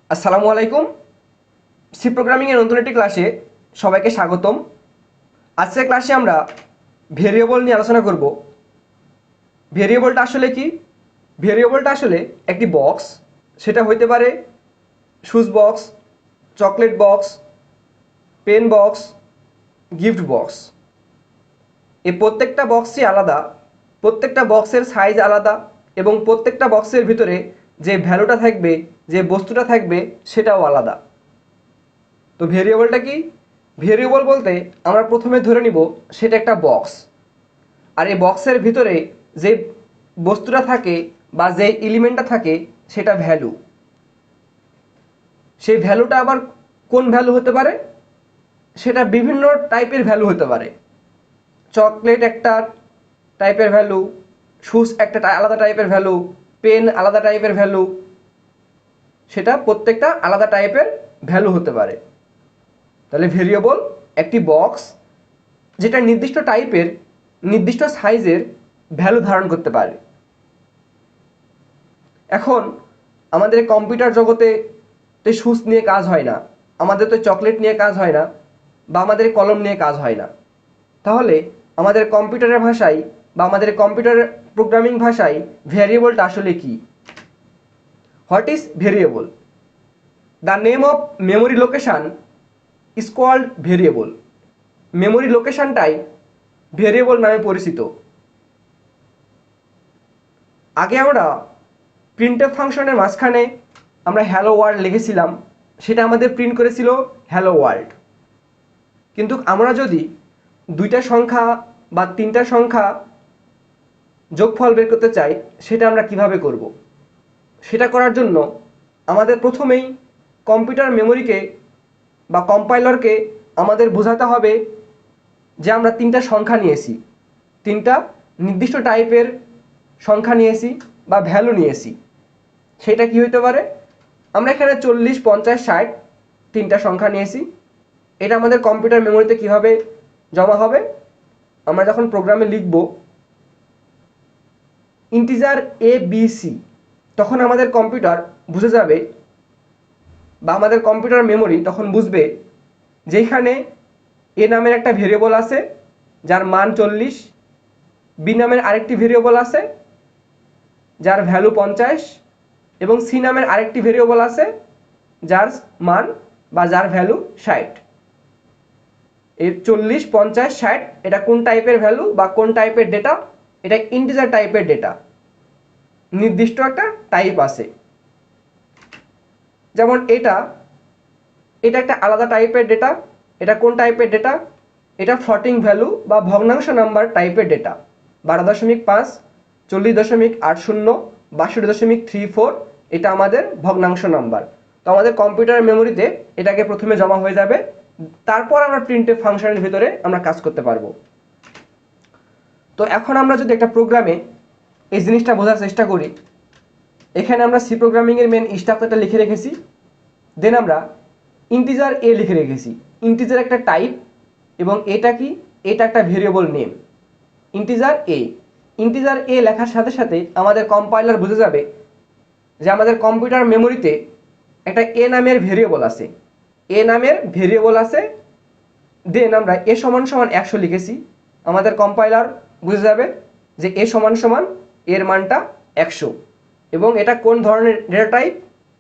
আসসালামু আলাইকুম। C programming এর নতুন একটি ক্লাসে সবাইকে স্বাগতম। আজকের ক্লাসে আমরা ভেরিয়েবল নিয়ে আলোচনা করব। ভেরিয়েবলটা আসলে কি? ভেরিয়েবলটা আসলে একটি বক্স, সেটা হইতে পারে shoes box, chocolate box, pen box, gift box. এই প্রত্যেকটা বক্সই আলাদা, প্রত্যেকটা বক্সের সাইজ আলাদা এবং প্রত্যেকটা বক্সের ভিতরে যে ভ্যালুটা থাকবে, যে বস্তুটা থাকবে সেটাও আলাদা। তো ভেরিয়েবলটা কি? ভেরিয়েবল বলতে আমরা প্রথমে ধরে নিব সেটা একটা বক্স, আর এই বক্সের ভিতরে যে বস্তুটা থাকে বা যে এলিমেন্টটা থাকে সেটা ভ্যালু। সেই ভ্যালুটা আবার কোন ভ্যালু হতে পারে? সেটা বিভিন্ন টাইপের ভ্যালু হতে পারে। চকলেট একটা টাইপের ভ্যালু, শুজ একটা আলাদা টাইপের ভ্যালু, পেন আলাদা টাইপের ভ্যালু, সেটা প্রত্যেকটা আলাদা টাইপের ভ্যালু হতে পারে। তাহলে ভেরিয়েবল একটি বক্স যেটা নির্দিষ্ট টাইপের, নির্দিষ্ট সাইজের ভ্যালু ধারণ করতে পারে। এখন আমাদের কম্পিউটার জগতে তো শুজ নিয়ে কাজ হয় না, আমাদের তো চকলেট নিয়ে কাজ হয় না, বা আমাদের কলম নিয়ে কাজ হয় না। তাহলে আমাদের কম্পিউটারের ভাষায় বা আমাদের কম্পিউটার প্রোগ্রামিং ভাষায় ভেরিয়েবলটা আসলে কি? What is variable? The name of memory location is called variable. Memory লোকেশনটাই ভেরিয়েবল নামে পরিচিত। আগে আমরা প্রিন্টএফ ফাংশনের মাঝখানে আমরা হ্যালো ওয়ার্ল্ড লিখেছিলাম, সেটা আমাদের প্রিন্ট করেছিল হ্যালো ওয়ার্ল্ড। কিন্তু আমরা যদি দুইটা সংখ্যা বা তিনটা সংখ্যা যোগফল বের করতে চাই, সেটা আমরা কিভাবে করব? সেটা করার জন্য আমাদের প্রথমেই কম্পিউটার মেমোরিকে বা কম্পাইলারকে আমাদের বোঝাতে হবে যে আমরা তিনটা সংখ্যা নিয়েছি, তিনটা নির্দিষ্ট টাইপের সংখ্যা নিয়েছি বা ভ্যালু নিয়েছি। সেটা কি হতে পারে? আমরা এখানে 40, 50, 60 তিনটা সংখ্যা নিয়েছি। এটা আমাদের কম্পিউটার মেমোরিতে কিভাবে জমা হবে? আমরা যখন প্রোগ্রামে লিখব ইন্টিজার এ বি সি, তখন আমাদের কম্পিউটার বুঝে যাবে বা আমাদের কম্পিউটার মেমোরি তখন বুঝবে যেখানে এ নামের একটা ভেরিয়েবল আছে যার মান 40, বি নামের আরেকটি ভেরিয়েবল আছে যার ভ্যালু 50 এবং সি নামের আরেকটি ভেরিয়েবল আছে যার মান বা যার ভ্যালু 60। এই 40, 50, 60 এটা কোন টাইপের ভ্যালু বা কোন টাইপের ডেটা? এটা ইন্টিজার টাইপের ডেটা, নির্দিষ্ট একটা টাইপ আছে। যেমন এটা একটা আলাদা টাইপের ডেটা। এটা কোন টাইপের ডেটা? এটা ফ্লোটিং ভ্যালু বা ভগ্নাংশ নাম্বার টাইপের ডেটা। 12.5, 40.80, 62.34 এটা আমাদের ভগ্নাংশ নাম্বার। তো আমাদের কম্পিউটার মেমোরিতে এটাকে প্রথমে জমা হয়ে যাবে, তারপর আমরা প্রিন্টএফ ফাংশনের ভিতরে আমরা কাজ করতে পারবো। তো এখন আমরা যদি একটা প্রোগ্রামে এই জিনিসটা বোঝার চেষ্টা করি, এখানে আমরা সি প্রোগ্রামিং এর মেন স্ট্রাকচারটা লিখে রেখেছি, দেন আমরা ইন্টিজার এ লিখে রেখেছি। ইন্টিজার একটা টাইপ এবং এটা কি? এটা একটা ভেরিয়েবল নেম। ইন্টিজার এ, ইন্টিজার এ লেখার সাথে সাথে আমাদের কম্পাইলার বুঝে যাবে যে আমাদের কম্পিউটার মেমোরিতে একটা এ নামের ভেরিয়েবল আছে, এ নামের ভেরিয়েবল আছে। দেন আমরা এ সমান সমান 100 লিখেছি, আমাদের কম্পাইলার বুঝে যাবে যে এ সমান সমান এর মানটা 100 এবং এটা কোন ধরনের ডেটা টাইপ?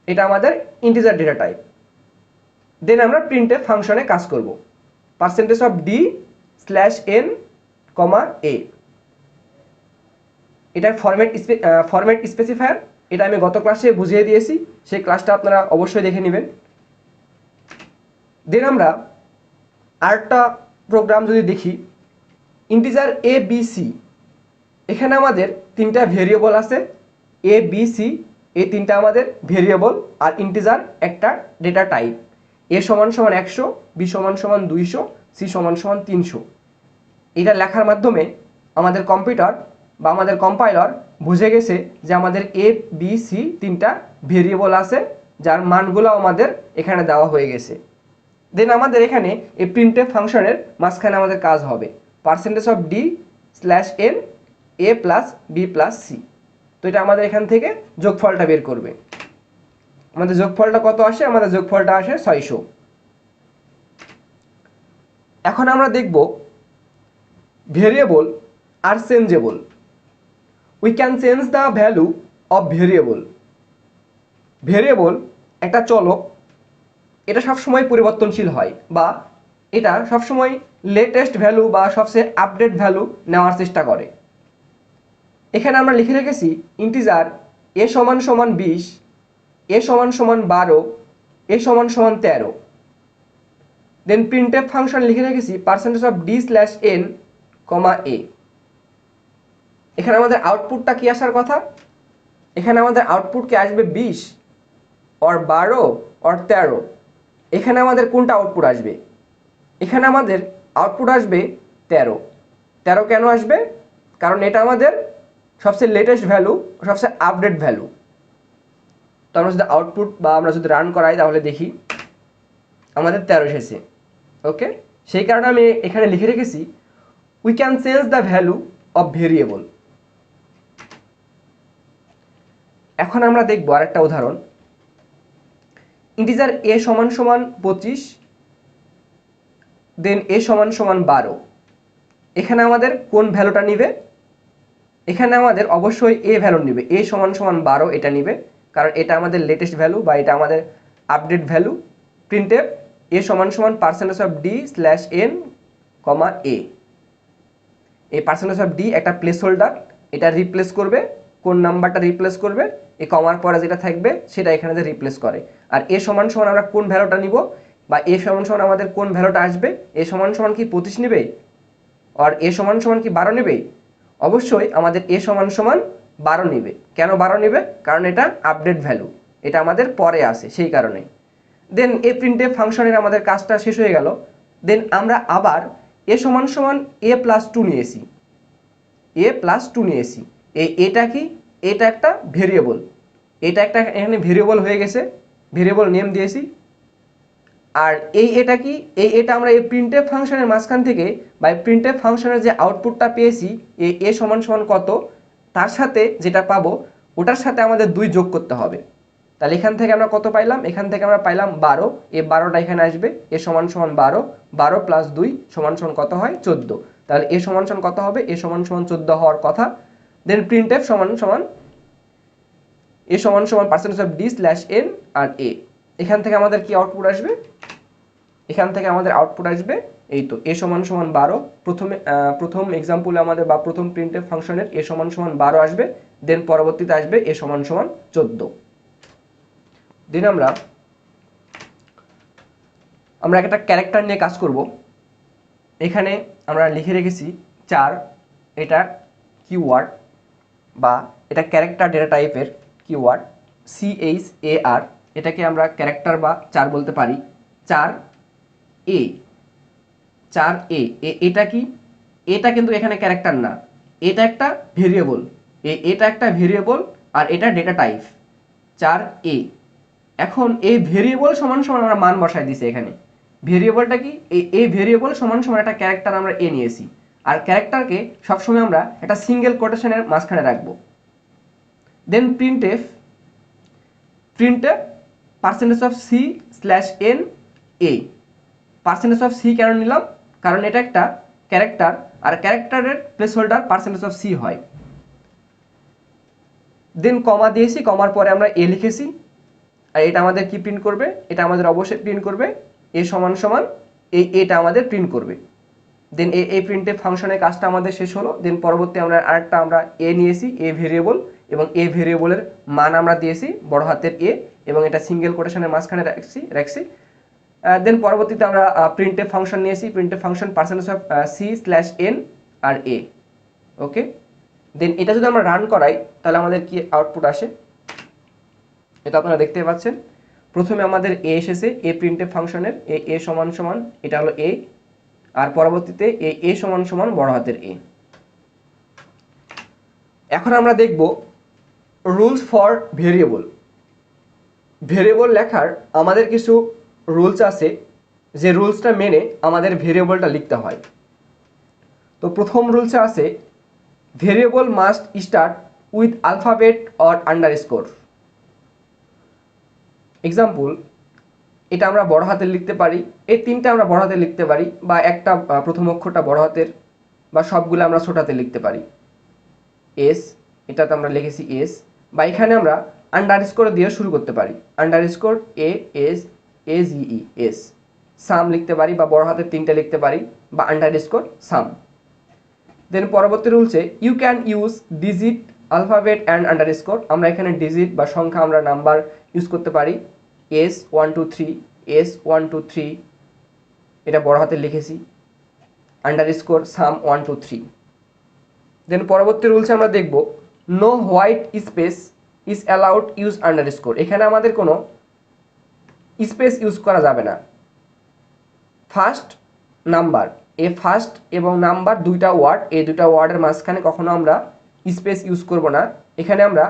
এটা আমাদের ইন্টিজার ডেটা টাইপ। দেন আমরা প্রিন্টএফ ফাংশনে কাজ করব। %d/n, a এটার ফরম্যাট স্পেসিফায়ার, এটা আমি গত ক্লাসে বুঝিয়ে দিয়েছি, সেই ক্লাসটা আপনারা অবশ্যই দেখে নেবেন। দেন আমরা আরেকটা প্রোগ্রাম যদি দেখি, ইন্টিজার এ বি সি, এখানে আমাদের তিনটা ভেরিয়েবল আছে, এ বি সি, এই তিনটা আমাদের ভেরিয়েবল আর ইন্টিজার একটা ডেটা টাইপ। এ সমান সমান 100, বি সমান সমান 200, সি সমান সমান 300। এটা লেখার মাধ্যমে আমাদের কম্পিউটার বা আমাদের কম্পাইলার বুঝে গেছে যে আমাদের এ বি সি তিনটা ভেরিয়েবল আছে যার মানগুলো আমাদের এখানে দেওয়া হয়ে গেছে। দেন আমাদের এখানে এই প্রিন্টএফ ফাংশনের মাঝখানে আমাদের কাজ হবে %d/n a+b+c। তো এটা আমাদের এখান থেকে যোগফলটা বের করবে। আমাদের যোগফলটা কত আসে? আমাদের যোগফলটা আসে 600। এখন আমরা দেখব ভেরিয়েবল আর changeable. We can change the value of variable. Variable একটা চলক, এটা সবসময় পরিবর্তনশীল হয় বা এটা সবসময় লেটেস্ট ভ্যালু বা সবচেয়ে আপডেট ভ্যালু নেওয়ার চেষ্টা করে। এখানে আমরা লিখে রেখেছি ইন্টিজার এ সমান সমান 20, এ সমান সমান 12, এ সমান সমান 13। দেন প্রিন্টএফ ফাংশন লিখে রেখেছি percentage of D slash N comma A. এখানে আমাদের আউটপুটটা কি আসার কথা? এখানে আমাদের আউটপুট কি আসবে 20 অর 12 অর 13? এখানে আমাদের কোনটা আউটপুট আসবে? এখানে আমাদের আউটপুট আসবে 13। 13 কেন আসবে? কারণ এটা আমাদের সবচেয়ে লেটেস্ট ভ্যালু, সবচেয়ে আপডেট ভ্যালু। তো আমরা যদি আউটপুট বা আমরা যদি রান করাই তাহলে দেখি আমাদের 13 এসেছে। ওকে, সেই কারণে আমি এখানে লিখে রেখেছি we can change the value of variable. এখন আমরা দেখব আরেকটা উদাহরণ। ইন্টিজার এ সমান সমান 25, দেন এ সমান সমান 12। এখানে আমাদের কোন ভ্যালুটা নিবে? এখানে আমাদের অবশ্যই এ ভ্যালু নিবে, এ সমান সমান 12 এটা নিবে, কারণ এটা আমাদের লেটেস্ট ভ্যালু বা এটা আমাদের আপডেট ভ্যালু। প্রিন্টএফ এ সমান সমান percentage of D slash N comma A. এই পার্সেন্টেজ অফ ডি একটা প্লেস হোল্ডার, এটা রিপ্লেস করবে কোন নাম্বারটা রিপ্লেস করবে, এই কমার পরে যেটা থাকবে সেটা এখানে যে রিপ্লেস করে। আর এ সমান সমান আমরা কোন ভ্যালুটা নিব বা এ সমান সমান আমাদের কোন ভ্যালুটা আসবে? এ সমান সমান কি 25 নেবে আর এ সমান সমান কি 12 নেবে? অবশ্যই আমাদের এ সমান সমান 12 নেবে। কেন 12 নেবে? কারণ এটা আপডেট ভ্যালু, এটা আমাদের পরে আসে সেই কারণে। দেন এ প্রিন্টএফ ফাংশনের আমাদের কাজটা শেষ হয়ে গেল। দেন আমরা আবার এ সমান সমান এ প্লাস 2 নিয়েছি, এ প্লাস 2 নিয়েছি। এটা কি? এটা একটা ভেরিয়েবল, এটা একটা এখানে ভেরিয়েবল হয়ে গেছে, ভেরিয়েবল নেম দিয়েছি। আর এটা কি? এটা আমরা এই প্রিন্টএফ ফাংশনের মাঝখান থেকে বা প্রিন্টএফ ফাংশনের যে আউটপুটটা পেয়েছি এ সমান সমান কত, তার সাথে যেটা পাবো ওটার সাথে আমাদের 2 যোগ করতে হবে। তাহলে এখান থেকে আমরা কত পাইলাম? এখান থেকে আমরা পাইলাম 12। এই 12টা এখানে আসবে, এ সমান সমান 12, 12 প্লাস 2 সমান সমান কত হয়? 14। তাহলে এ সমান সমান কত হবে? এ সমান সমান 14 হওয়ার কথা। দেন প্রিন্টএফ সমান সমান এ সমান সমান percentage of D slash N আর এ। এখান থেকে আমাদের কি আউটপুট আসবে? এখান থেকে আমাদের আউটপুট আসবে এই তো এ সমান সমান 12। প্রথম এক্সাম্পলে আমাদের বা প্রথম প্রিন্টএফ ফাংশনের এ সমান সমান 12 আসবে, দেন পরবর্তীতে আসবে এ সমান সমান 14। দেন আমরা একটা ক্যারেক্টার নিয়ে কাজ করব। এখানে আমরা লিখে রেখেছি 4, এটা কিওয়ার্ড বা এটা ক্যারেক্টার ডেটা টাইপের কিওয়ার্ড। CHAR, এটাকে আমরা ক্যারেক্টার বা 4 বলতে পারি। 4A, 4A, এটা কি? এটা কিন্তু এখানে ক্যারেক্টার না, এটা একটা ভেরিয়েবল। এটা একটা ভেরিয়েবল আর এটা ডেটা টাইপ 4A। এখন এই ভেরিয়েবল সমান সমান আমরা মান বসাই দিছি এখানে। ভেরিয়েবলটা কি? এই ভেরিয়েবল সমান সমান একটা ক্যারেক্টার আমরা এ নিয়েছি, আর ক্যারেক্টারকে সবসময় আমরা একটা সিঙ্গেল কোটেশনের মাঝখানে রাখবো। Then printf percentage of C slash N A. Percentage of C কেন নিলাম? কারণ এটা একটা ক্যারেক্টার আর ক্যারেক্টারের placeholder percentage of C হয়। দেন কমা দিয়েছি, কমার পরে আমরা এ লিখেছি। আর এটা আমাদের কি প্রিন্ট করবে? এটা আমাদের অবশ্যই প্রিন্ট করবে এ সমান সমান এটা আমাদের প্রিন্ট করবে। দেন এই প্রিন্টএফ ফাংশনের কাজটা আমাদের শেষ হলো। দেন পরবর্তী আমরা আরেকটা আমরা এ নিয়েছি, এ ভেরিয়েবল, এবং এ ভেরিয়েবলের মান আমরা দিয়েছি বড় হাতের এ, এবং এটা সিঙ্গেল কোটেশনের মাঝখানে রাখছি। দেন পরবর্তীতে আমরা প্রিন্টএফ ফাংশন নিয়েছি, printf function percentage of C slash N আর এ। ওকে, দেন এটা যদি আমরা রান করাই তাহলে আমাদের কি আউটপুট আসে এটা আপনারা দেখতে পাচ্ছেন। প্রথমে আমাদের এ এসেছে এ প্রিন্টএফ ফাংশনের এ সমান সমান এটা হলো এ, আর পরবর্তীতে এ সমান সমান বড় হাতের এ। এখন আমরা দেখব রুলস ফর ভেরিয়েবল। ভেরিয়েবল লেখার আমাদের কিছু রুলস আছে, যে রুলসটা মেনে আমাদের ভেরিয়েবলটা লিখতে হয়। তো প্রথম রুলসে আছে variable must start with alphabet or underscore. Example, এটা আমরা বড় হাতের লিখতে পারি, এই তিনটা আমরা বড় হাতে লিখতে পারি, বা একটা প্রথম অক্ষরটা বড় হাতের, বা সবগুলো আমরা ছোট হাতে লিখতে পারি। এস, এটাতে আমরা লিখেছি এস, বা এখানে আমরা আন্ডারস্কোর দিয়ে শুরু করতে পারি, underscore A S A G E S. Sum লিখতে পারি, বা বড় হাতের তিনটা লিখতে পারি, বা আন্ডারস্কোর সাম। দেন পরবর্তী রুলসে you can use digit, alphabet and underscore. আমরা এখানে ডিজিট বা সংখ্যা আমরা নাম্বার ইউজ করতে পারি। এস 1 2 3, এস 1 2 3, এটা বড় হাতে লিখেছি, আন্ডারস্কোর সাম 1 2 3। দেন পরবর্তী রুলসে আমরা দেখব no white space is allowed use underscore. এখানে আমাদের কোনো স্পেস ইউজ করা যাবে না। ফার্স্ট নাম্বার, এ ফার্স্ট এবং নাম্বার দুইটা ওয়ার্ড, এই দুইটা ওয়ার্ডের মাঝখানে কখনো আমরা স্পেস ইউজ করব না, এখানে আমরা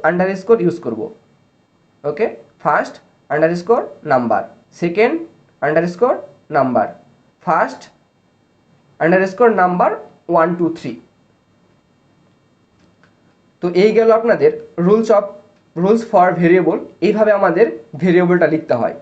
আন্ডারস্কোর ইউজ করব। Okay, first underscore number, second underscore number, first underscore number 1 2 3। তো এই গেল আপনাদের রুলস ফর ভেরিয়েবল। এইভাবে আমাদের ভেরিয়েবলটা লিখতে হয়।